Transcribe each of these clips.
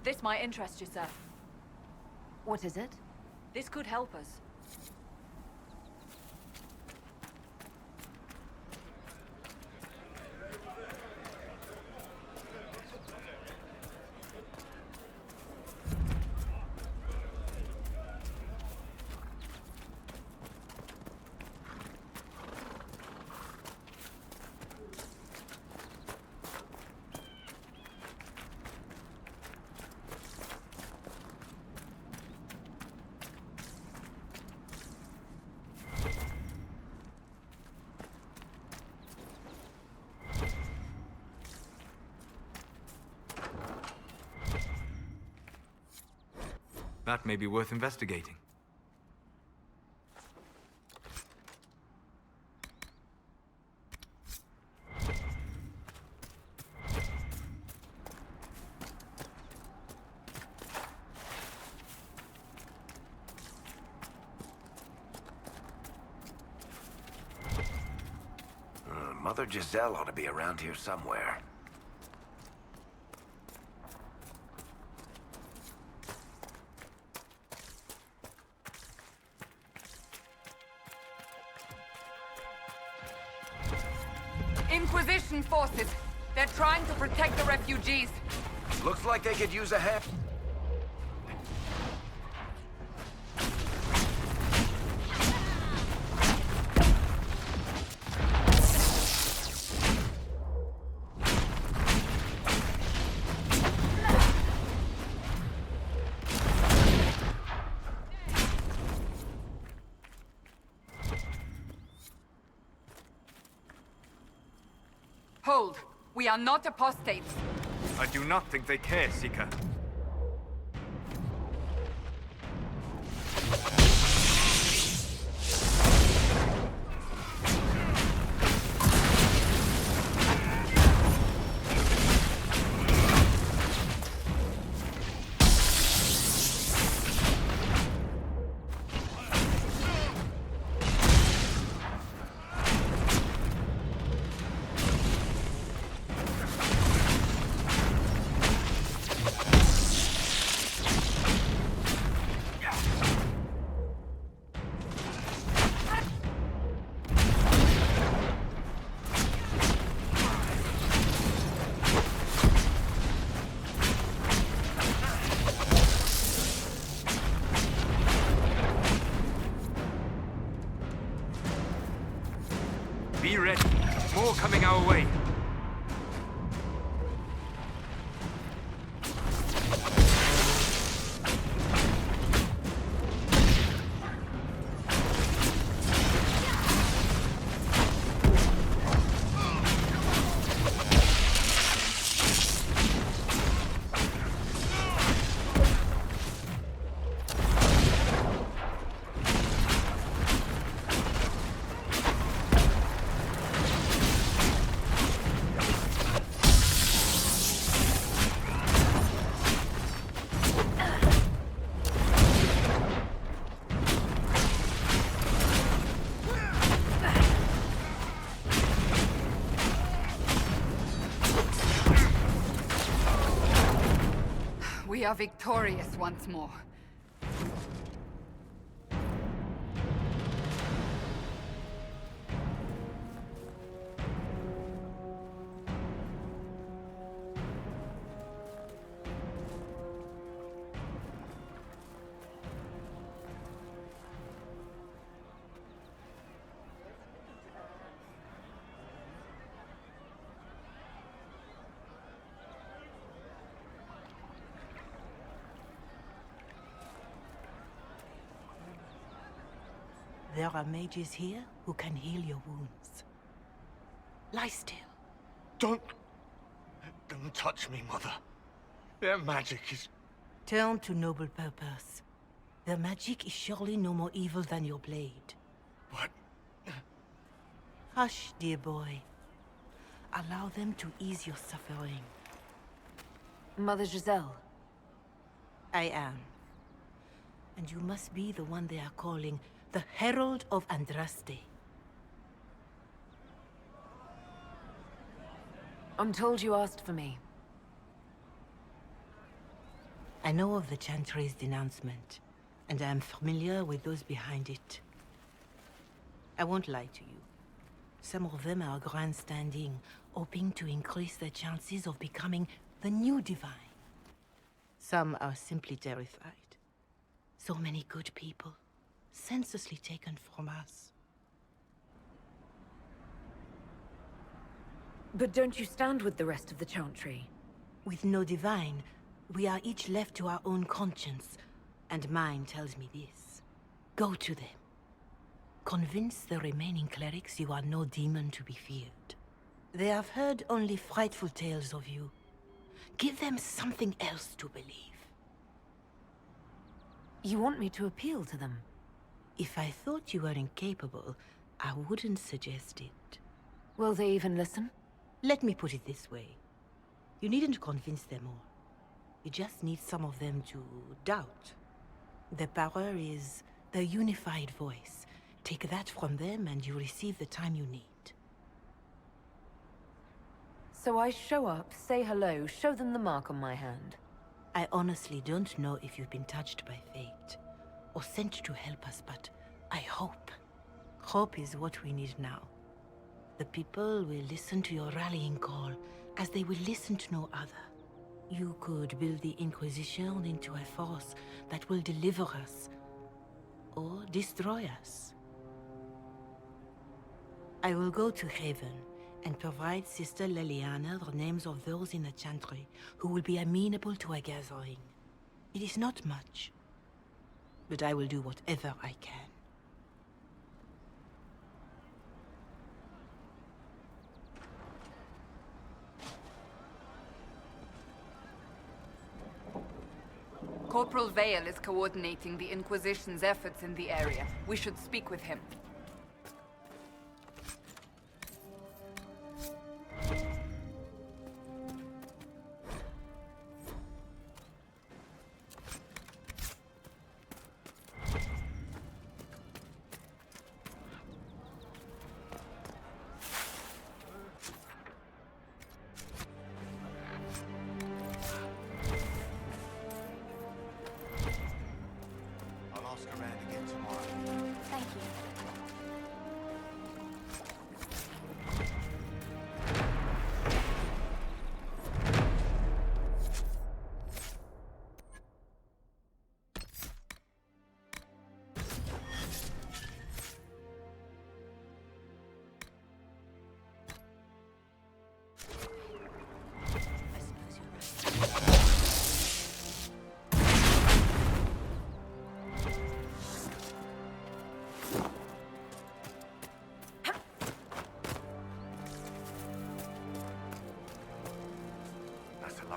This might interest you, sir. What is it? This could help us. That may be worth investigating. Mother Giselle ought to be around here somewhere. Inquisition forces. They're trying to protect the refugees. Looks like they could use a hand. Hold. We are not apostates. I do not think they care, Seeker. Be ready. More coming our way. We are victorious once more. There are mages here who can heal your wounds. Lie still. Don't touch me, Mother. Their magic is... Turn to noble purpose. Their magic is surely no more evil than your blade. What? Hush, dear boy. Allow them to ease your suffering. Mother Giselle. I am. And you must be the one they are calling the Herald of Andraste. I'm told you asked for me. I know of the Chantry's denouncement, and I am familiar with those behind it. I won't lie to you. Some of them are grandstanding, hoping to increase their chances of becoming the new divine. Some are simply terrified. So many good people, senselessly taken from us. But don't you stand with the rest of the Chantry? With no divine, we are each left to our own conscience, and mine tells me this. Go to them. Convince the remaining clerics you are no demon to be feared. They have heard only frightful tales of you. Give them something else to believe. You want me to appeal to them? If I thought you were incapable, I wouldn't suggest it. Will they even listen? Let me put it this way. You needn't convince them all. You just need some of them to doubt. The power is the unified voice. Take that from them and you receive the time you need. So I show up, say hello, show them the mark on my hand. I honestly don't know if you've been touched by fate, or sent to help us, but I hope. Hope is what we need now. The people will listen to your rallying call, as they will listen to no other. You could build the Inquisition into a force that will deliver us, or destroy us. I will go to Haven, and provide Sister Leliana the names of those in the Chantry who will be amenable to a gathering. It is not much, but I will do whatever I can. Corporal Vale is coordinating the Inquisition's efforts in the area. We should speak with him.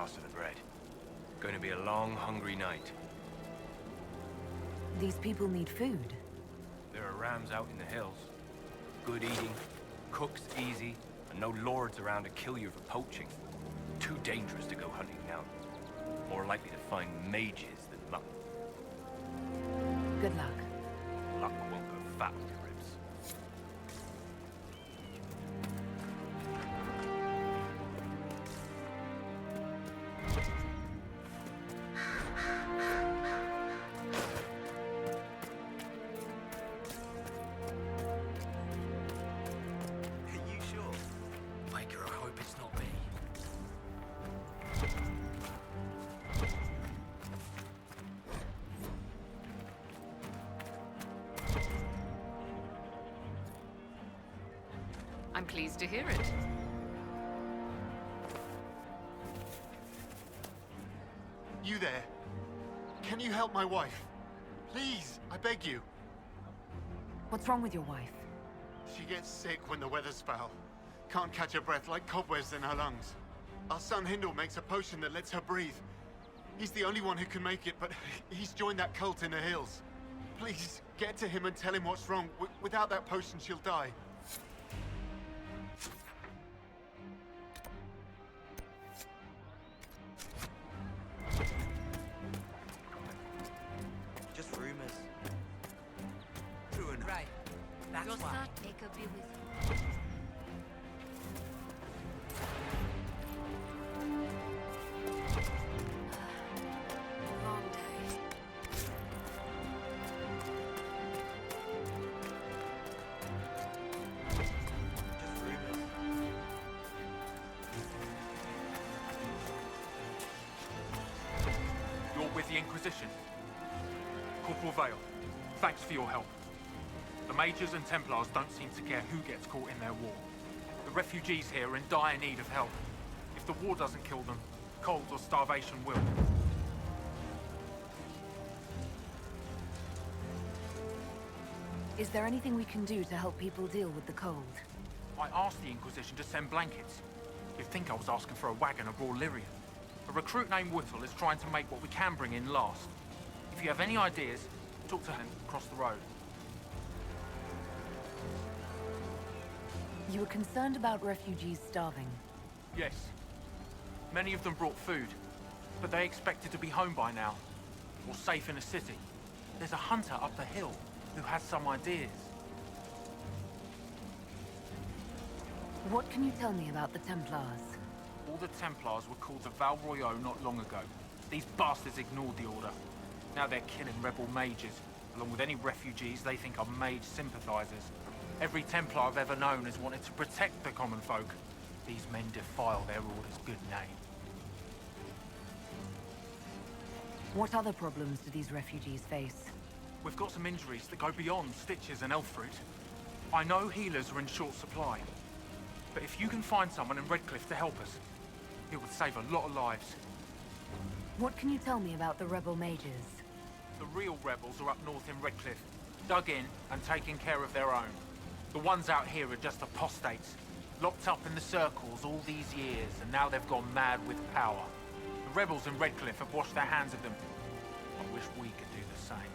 Of the bread. Going to be a long, hungry night. These people need food. There are rams out in the hills. Good eating, cooks easy, and no lords around to kill you for poaching. Too dangerous to go hunting now. More likely to find mages than luck. Good luck. Luck won't go fat with your ribs. I'm pleased to hear it. You there? Can you help my wife? Please, I beg you. What's wrong with your wife? She gets sick when the weather's foul. Can't catch her breath like cobwebs in her lungs. Our son Hindle makes a potion that lets her breathe. He's the only one who can make it, but he's joined that cult in the hills. Please, get to him and tell him what's wrong. Without that potion, she'll die. Just rumors. True enough. Right. That's Your why. son may be with you. the Inquisition. Corporal Vale, thanks for your help. The Mages and Templars don't seem to care who gets caught in their war. The refugees here are in dire need of help. If the war doesn't kill them, cold or starvation will. Is there anything we can do to help people deal with the cold? I asked the Inquisition to send blankets. You'd think I was asking for a wagon of raw lyrium. A recruit named Whittle is trying to make what we can bring in last. If you have any ideas, talk to him across the road. You were concerned about refugees starving. Yes. Many of them brought food, but they expected to be home by now, or safe in a city. There's a hunter up the hill who has some ideas. What can you tell me about the Templars? All the Templars were called to Val Royeaux not long ago. These bastards ignored the order. Now they're killing rebel mages, along with any refugees they think are Mage sympathizers. Every Templar I've ever known has wanted to protect the common folk. These men defile their order's good name. What other problems do these refugees face? We've got some injuries that go beyond stitches and elf fruit. I know healers are in short supply, but if you can find someone in Redcliffe to help us, it would save a lot of lives. What can you tell me about the rebel mages? The real rebels are up north in Redcliffe, dug in and taking care of their own. The ones out here are just apostates, locked up in the circles all these years, and now they've gone mad with power. The rebels in Redcliffe have washed their hands of them. I wish we could do the same.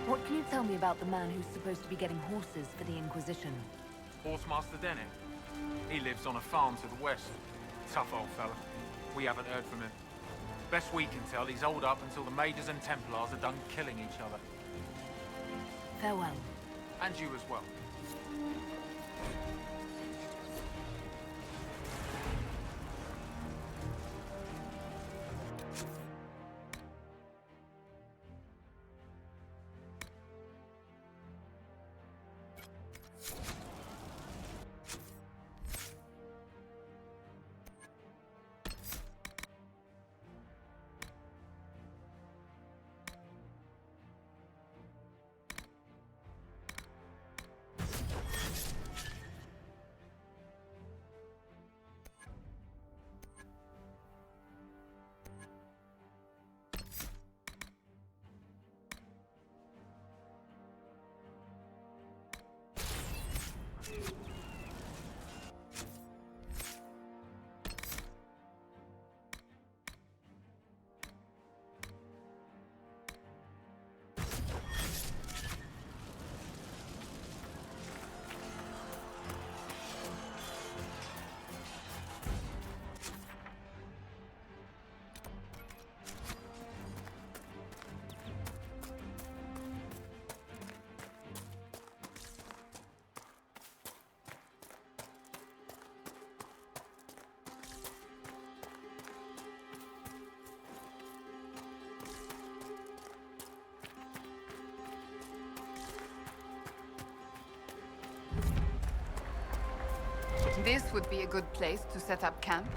What can you tell me about the man who's supposed to be getting horses for the Inquisition? Horsemaster Dennet. He lives on a farm to the west. Tough old fella. We haven't heard from him. Best we can tell, he's holed up until the Mages and Templars are done killing each other. Farewell. And you as well. This would be a good place to set up camp.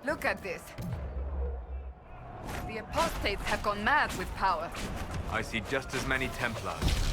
Look at this. The apostates have gone mad with power. I see just as many Templars.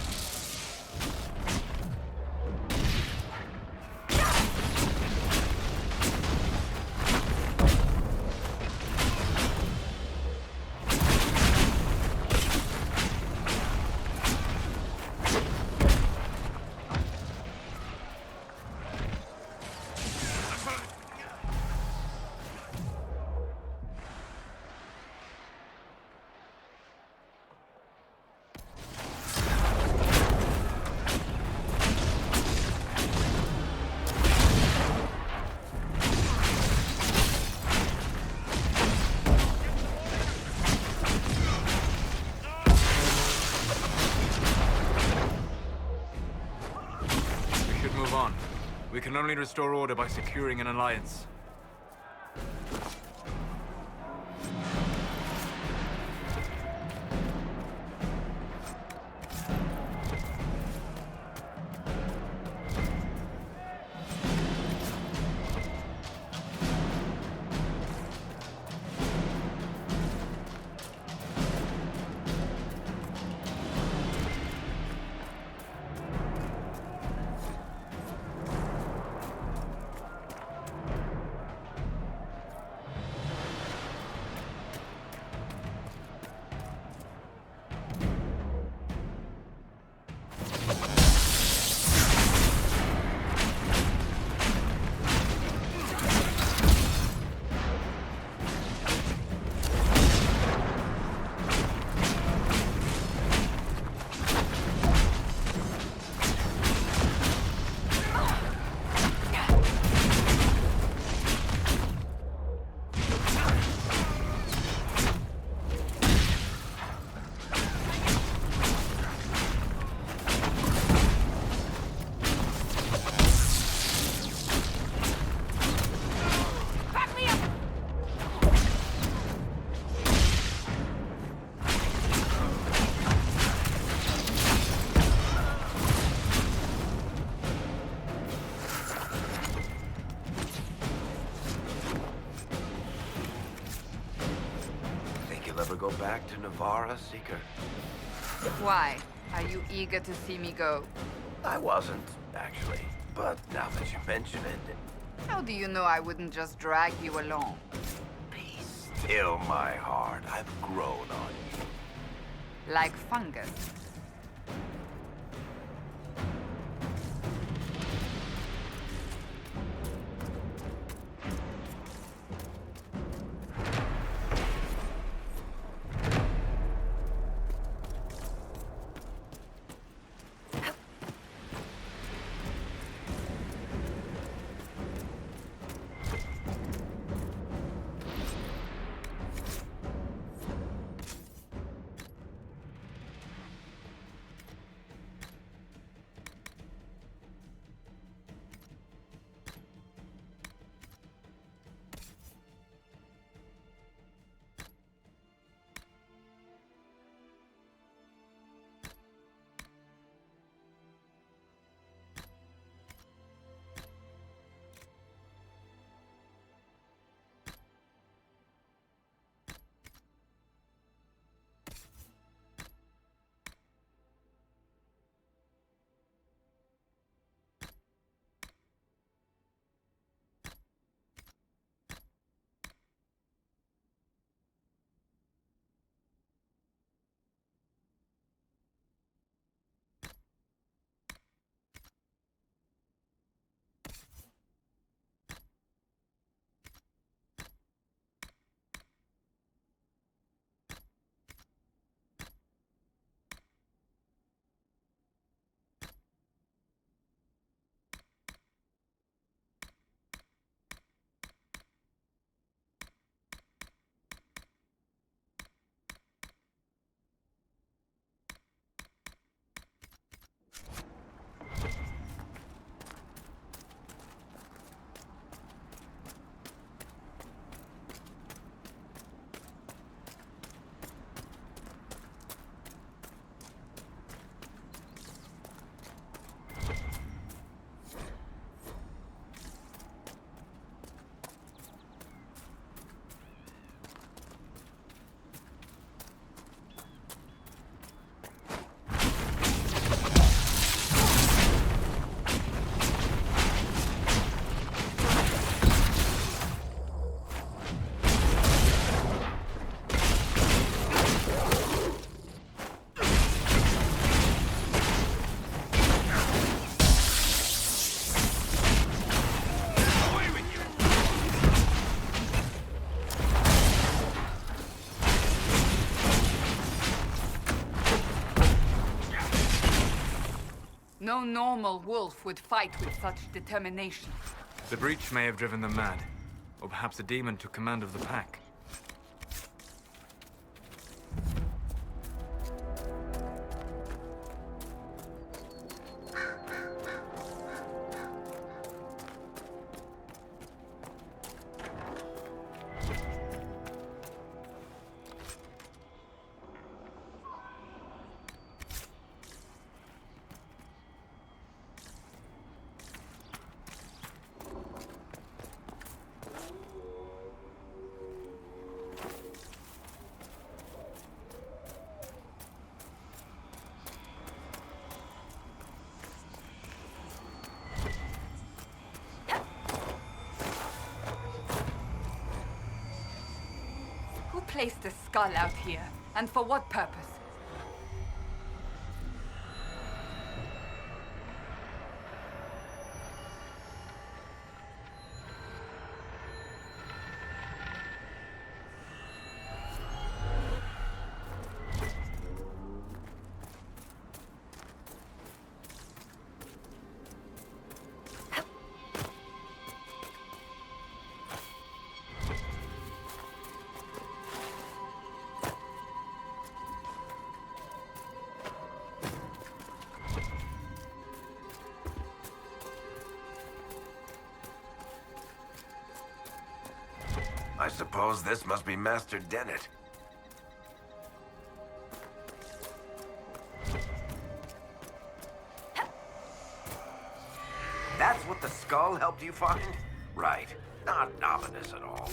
can only restore order by securing an alliance. Ever go back to Navarra, Seeker? Why? Are you eager to see me go? I wasn't, actually. But now that you mention it... How do you know I wouldn't just drag you along? Be still, my heart. I've grown on you. Like fungus. No normal wolf would fight with such determination. The breach may have driven them mad. Or perhaps a demon took command of the pack. placed a skull out here? And for what purpose? I suppose this must be Master Dennet. That's what the skull helped you find? Right. Not ominous at all.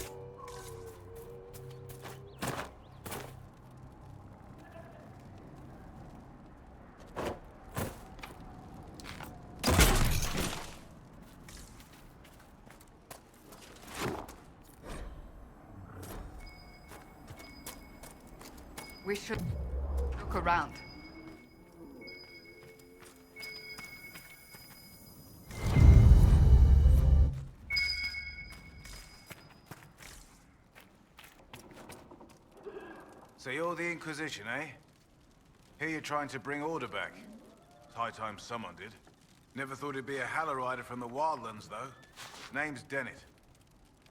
We should look around. So you're the Inquisition, eh? Here you're trying to bring order back. It's high time someone did. Never thought it'd be a Hallow-Rider from the Wildlands, though. Name's Dennet.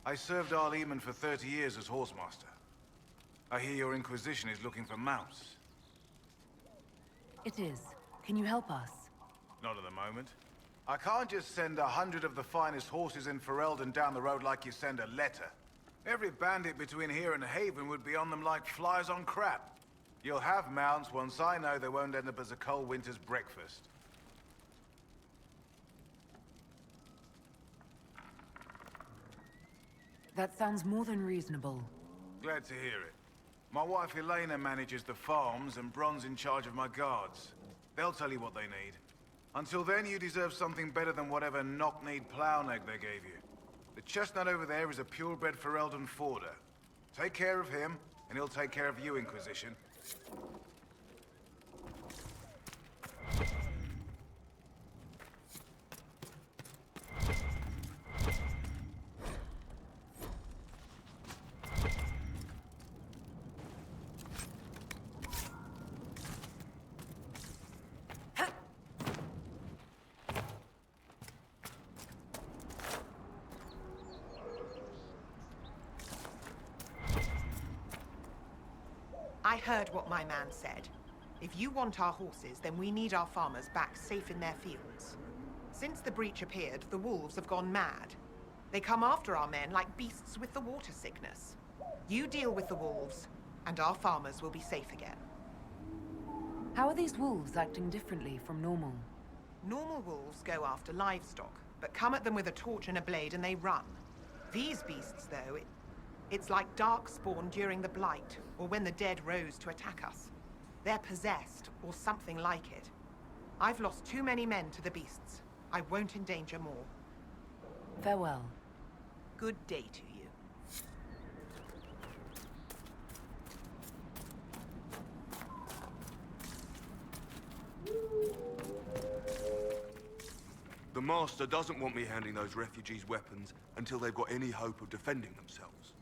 I served our Leman for 30 years as Horsemaster. I hear your Inquisition is looking for mounts. It is. Can you help us? Not at the moment. I can't just send 100 of the finest horses in Ferelden down the road like you send a letter. Every bandit between here and Haven would be on them like flies on crap. You'll have mounts once I know they won't end up as a cold winter's breakfast. That sounds more than reasonable. Glad to hear it. My wife Elena manages the farms and Bron's in charge of my guards. They'll tell you what they need. Until then, you deserve something better than whatever knock-kneed plow-neg they gave you. The chestnut over there is a purebred Ferelden forder. Take care of him, and he'll take care of you, Inquisition. I heard what my man said. If you want our horses, then we need our farmers back safe in their fields. Since the breach appeared, the wolves have gone mad. They come after our men like beasts with the water sickness. You deal with the wolves, and our farmers will be safe again. How are these wolves acting differently from normal? Normal wolves go after livestock, but come at them with a torch and a blade and they run. These beasts, though, it's like darkspawn during the Blight, or when the dead rose to attack us. They're possessed, or something like it. I've lost too many men to the beasts. I won't endanger more. Farewell. Good day to you. The Master doesn't want me handing those refugees weapons until they've got any hope of defending themselves.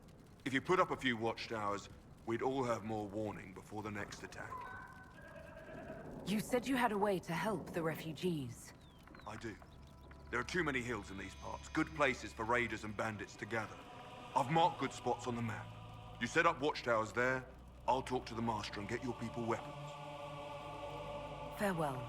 If you put up a few watchtowers, we'd all have more warning before the next attack. You said you had a way to help the refugees. I do. There are too many hills in these parts, good places for raiders and bandits to gather. I've marked good spots on the map. You set up watchtowers there, I'll talk to the Master and get your people weapons. Farewell.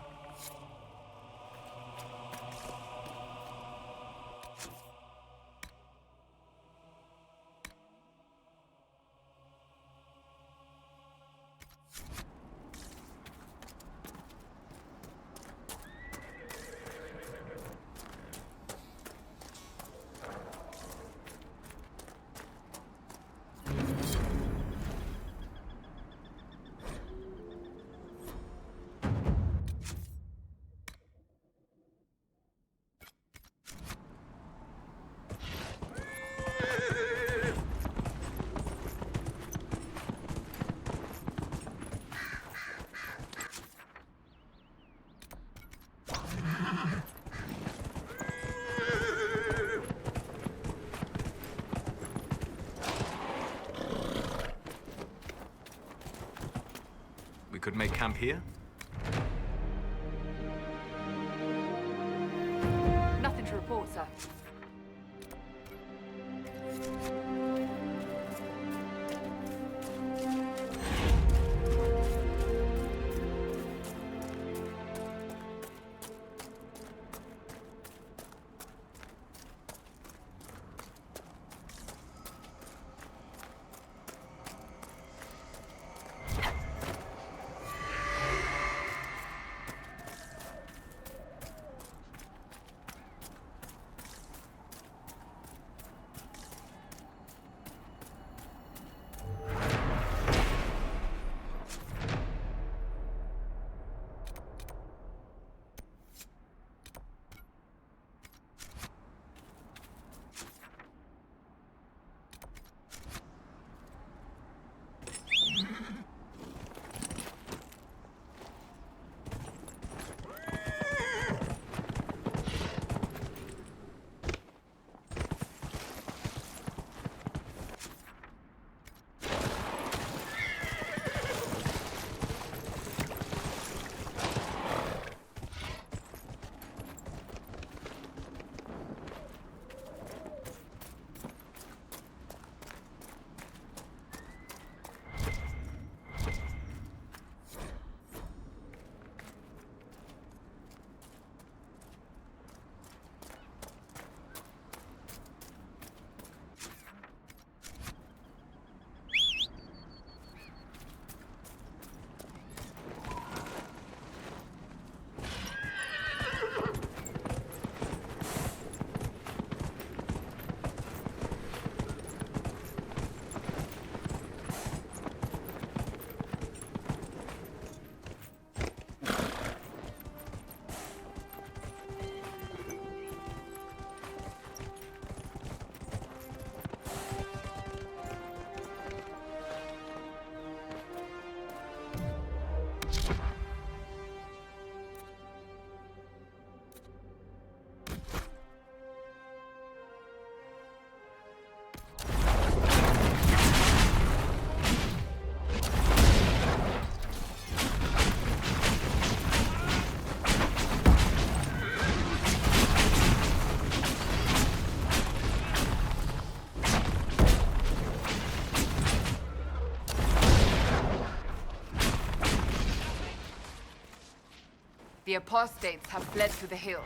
could make camp here? Nothing to report, sir. The apostates have fled to the hills.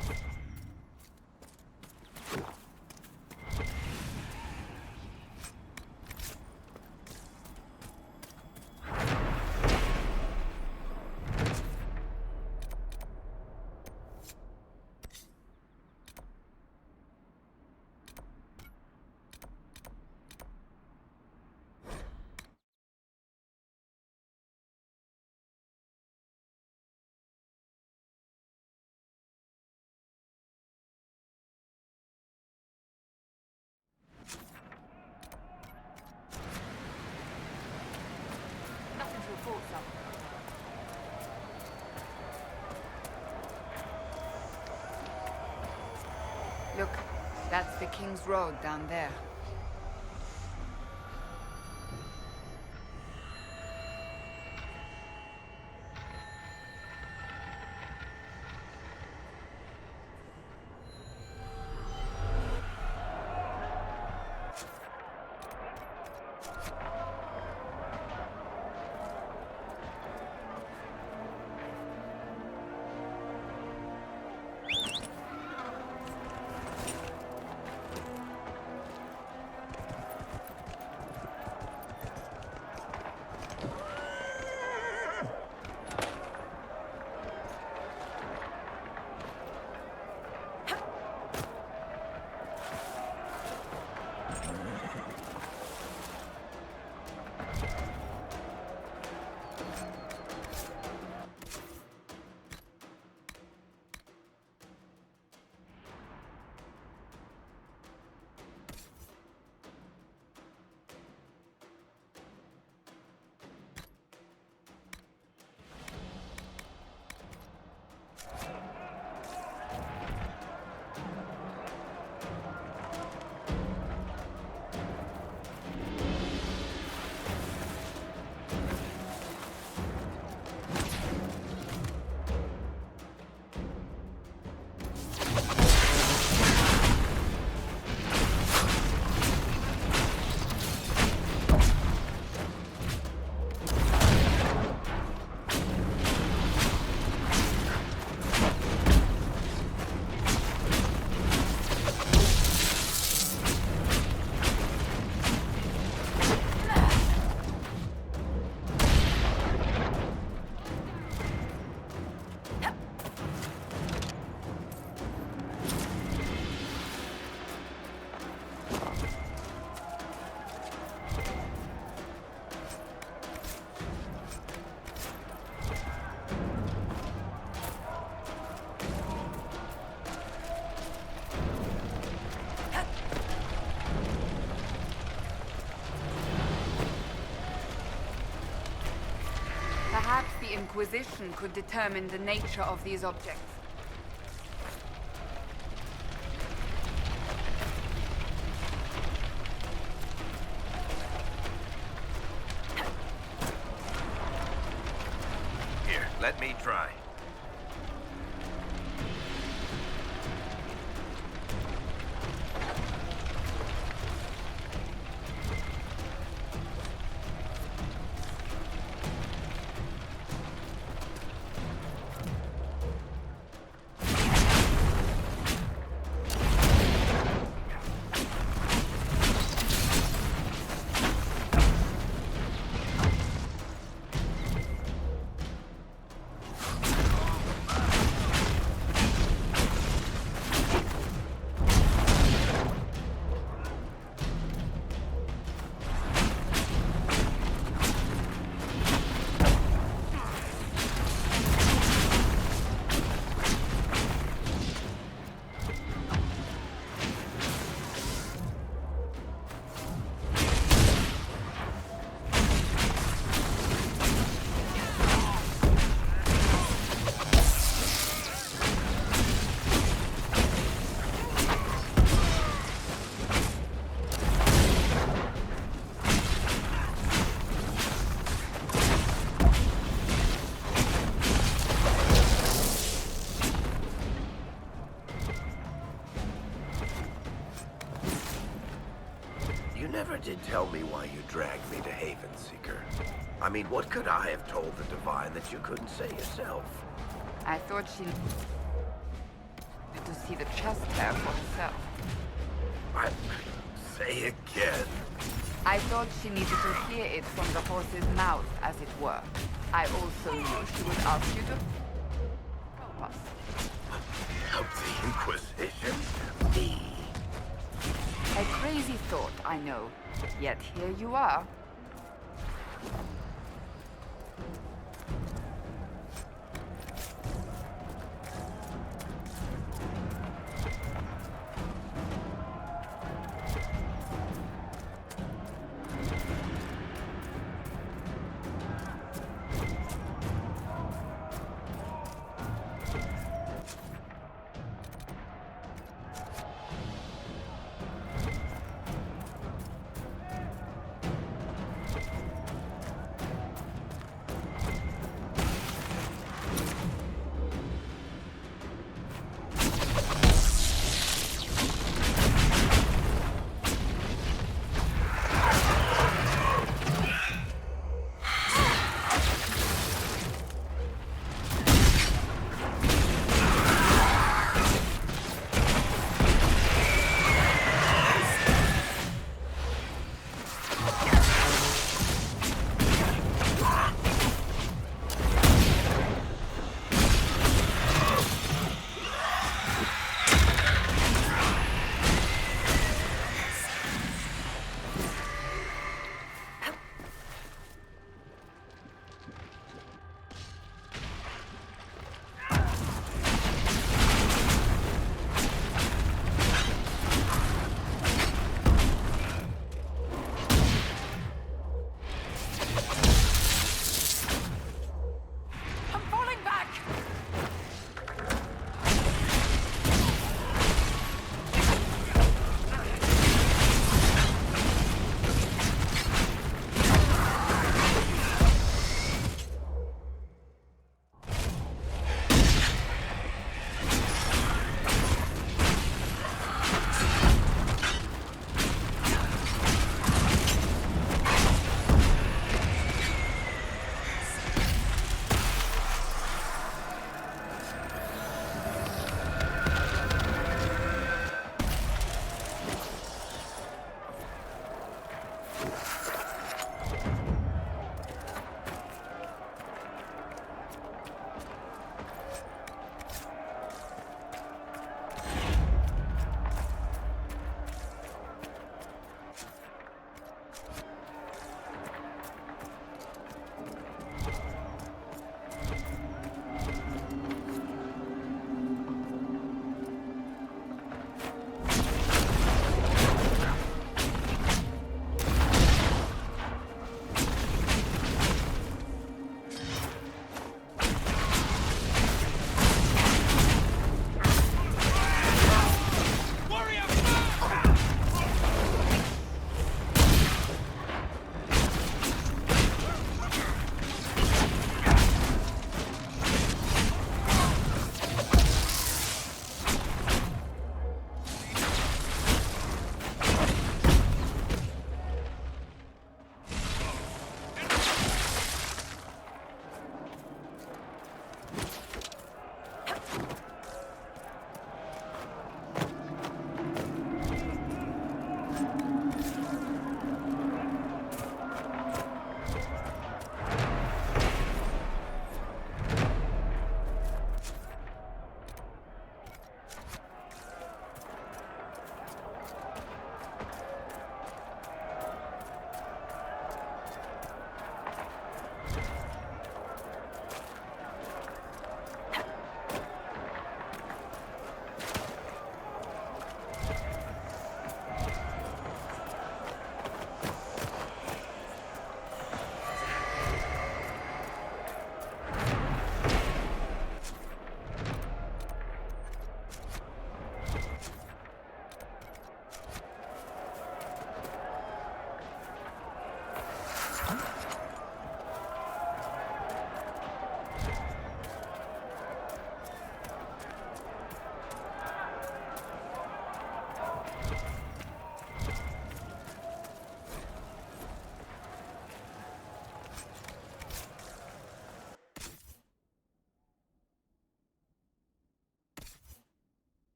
Nothing to report, sir. Look, that's the King's Road down there. the Inquisition could determine the nature of these objects. Here, let me try. You never did tell me why you dragged me to Haven Seeker. I mean, what could I have told the Divine that you couldn't say yourself? I thought she needed to see the chest hair for herself. Say again. I thought she needed to hear it from the horse's mouth, as it were. I also knew she would ask you to help us. Help the Inquisition? Me? A crazy thought, I know. Yet here you are.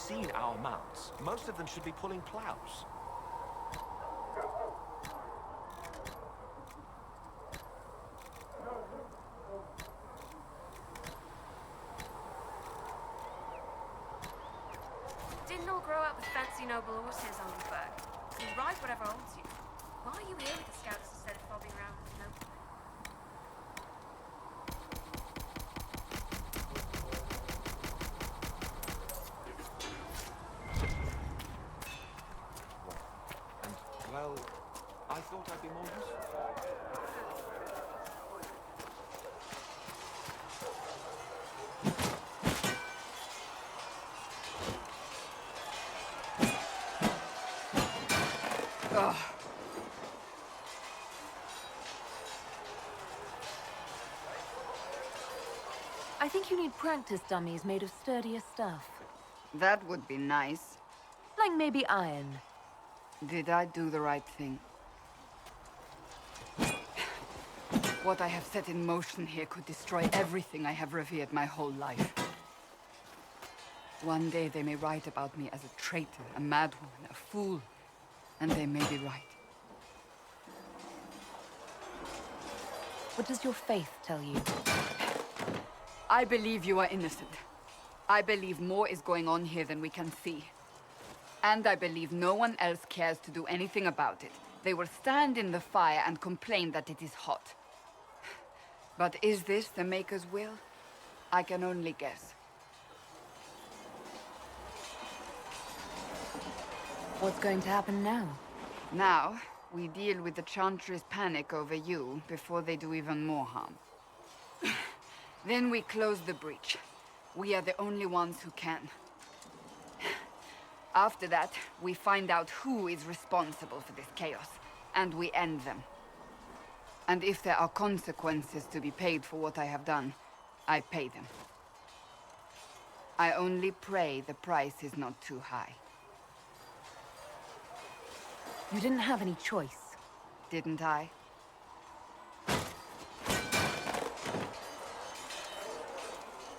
seen our mounts. Most of them should be pulling plows. Didn't all grow up with fancy noble horses on the back. You ride whatever holds you. Why are you here with the scouts instead of fobbing around with no? Well, I thought I'd be more useful. Ugh. I think you need practice dummies made of sturdier stuff. That would be nice. Like maybe iron. Did I do the right thing? What I have set in motion here could destroy everything I have revered my whole life. One day they may write about me as a traitor, a madwoman, a fool. And they may be right. What does your faith tell you? I believe you are innocent. I believe more is going on here than we can see. And I believe no one else cares to do anything about it. They will stand in the fire and complain that it is hot. But is this the Maker's will? I can only guess. What's going to happen now? Now, we deal with the Chantry's panic over you before they do even more harm. Then we close the breach. We are the only ones who can. After that, we find out who is responsible for this chaos, and we end them. And if there are consequences to be paid for what I have done, I pay them. I only pray the price is not too high. You didn't have any choice. Didn't I?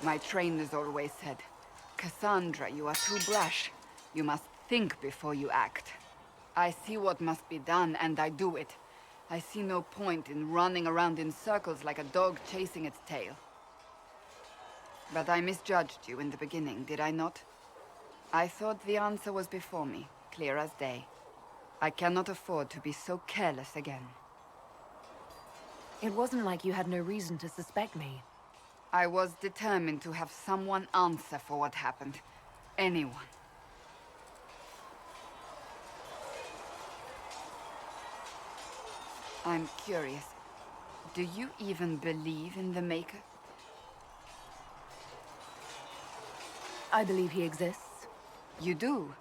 My trainers always said, Cassandra, you are too brash. You must think before you act. I see what must be done, and I do it. I see no point in running around in circles like a dog chasing its tail. But I misjudged you in the beginning, did I not? I thought the answer was before me, clear as day. I cannot afford to be so careless again. It wasn't like you had no reason to suspect me. I was determined to have someone answer for what happened. Anyone. I'm curious. Do you even believe in the Maker? I believe he exists. You do?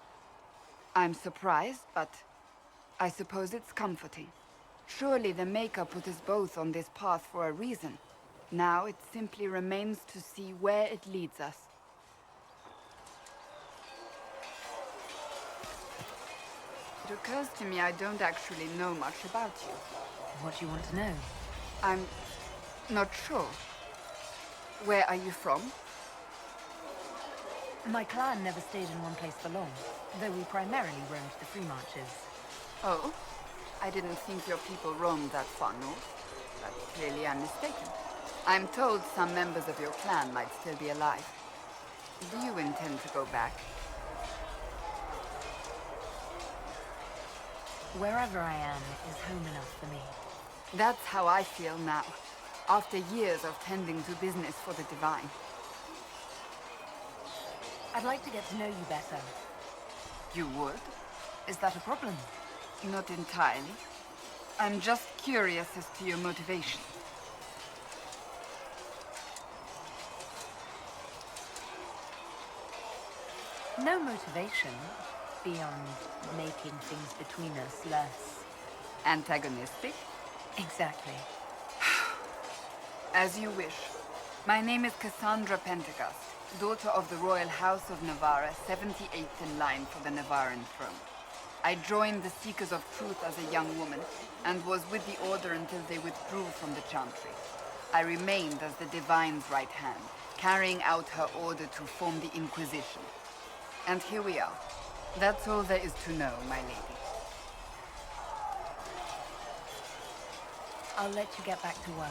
I'm surprised, but I suppose it's comforting. Surely the Maker put us both on this path for a reason. Now it simply remains to see where it leads us. It occurs to me I don't actually know much about you. What do you want to know? I'm not sure. Where are you from? My clan never stayed in one place for long, though we primarily roamed the free marches. Oh? I didn't think your people roamed that far north. But clearly I'm mistaken. I'm told some members of your clan might still be alive. Do you intend to go back? Wherever I am is home enough for me. That's how I feel now, after years of tending to business for the Divine. I'd like to get to know you better. You would? Is that a problem? Not entirely. I'm just curious as to your motivation. No motivation, beyond making things between us less... antagonistic? Exactly. As you wish. My name is Cassandra Pentecost, daughter of the Royal House of Navarra, 78th in line for the Navarran throne. I joined the Seekers of Truth as a young woman, and was with the Order until they withdrew from the Chantry. I remained as the Divine's right hand, carrying out her order to form the Inquisition. And here we are. That's all there is to know, my lady. I'll let you get back to work.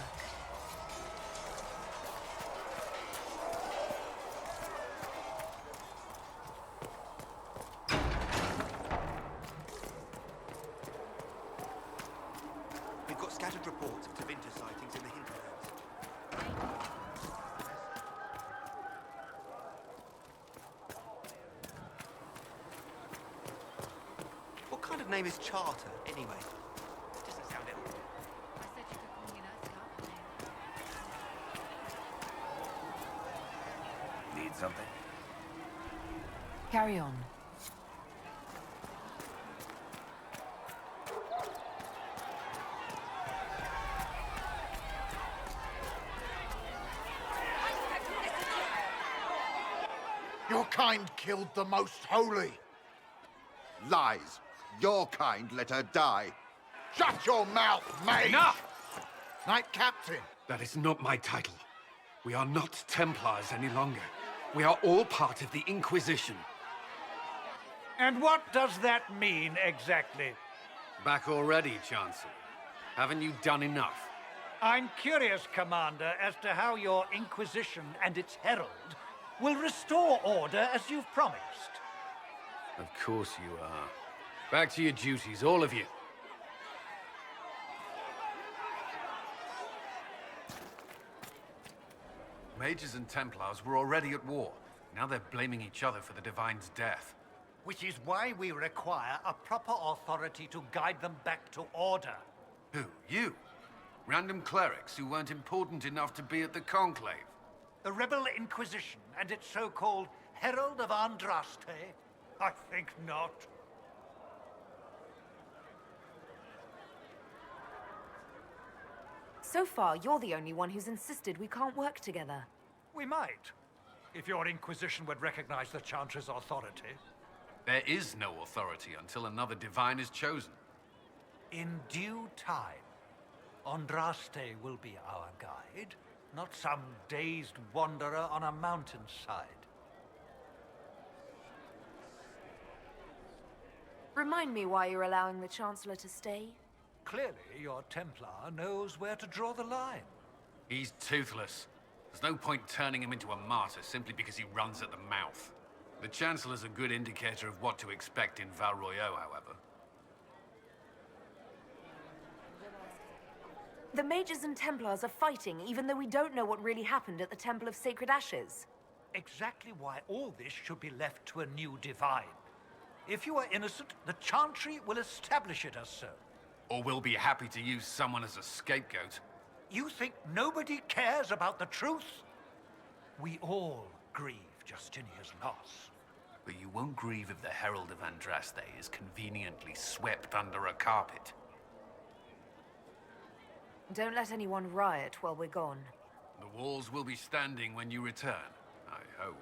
We've got scattered reports of winter sightings in the Hinterlands. What kind of name is Charter, anyway? Doesn't sound it. I said you could call me an Earth Need something? Carry on. Your kind killed the most holy. Lies. Your kind let her die. Shut your mouth, Mage! Enough! Knight Captain. That is not my title. We are not Templars any longer. We are all part of the Inquisition. And what does that mean, exactly? Back already, Chancellor. Haven't you done enough? I'm curious, Commander, as to how your Inquisition and its herald will restore order as you've promised. Of course you are. Back to your duties, all of you. Mages and Templars were already at war. Now they're blaming each other for the Divine's death. Which is why we require a proper authority to guide them back to order. Who? You? Random clerics who weren't important enough to be at the Conclave? The Rebel Inquisition and its so-called Herald of Andraste? I think not. So far, you're the only one who's insisted we can't work together. We might, if your Inquisition would recognize the Chantry's authority. There is no authority until another Divine is chosen. In due time, Andraste will be our guide, not some dazed wanderer on a mountainside. Remind me why you're allowing the Chancellor to stay? Clearly, your Templar knows where to draw the line. He's toothless. There's no point turning him into a martyr simply because he runs at the mouth. The Chancellor's a good indicator of what to expect in Val Royeaux, however. The Mages and Templars are fighting, even though we don't know what really happened at the Temple of Sacred Ashes. Exactly why all this should be left to a new Divine. If you are innocent, the Chantry will establish it as so. Or we'll be happy to use someone as a scapegoat. You think nobody cares about the truth? We all grieve Justinia's loss. But you won't grieve if the Herald of Andraste is conveniently swept under a carpet. Don't let anyone riot while we're gone. The walls will be standing when you return, I hope.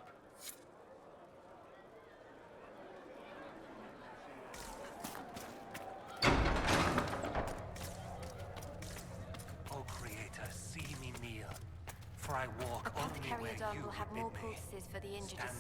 O Creator, see me kneel, for I walk only where Apothecary you Adon will have would more bid me. poultices for the injured. Stand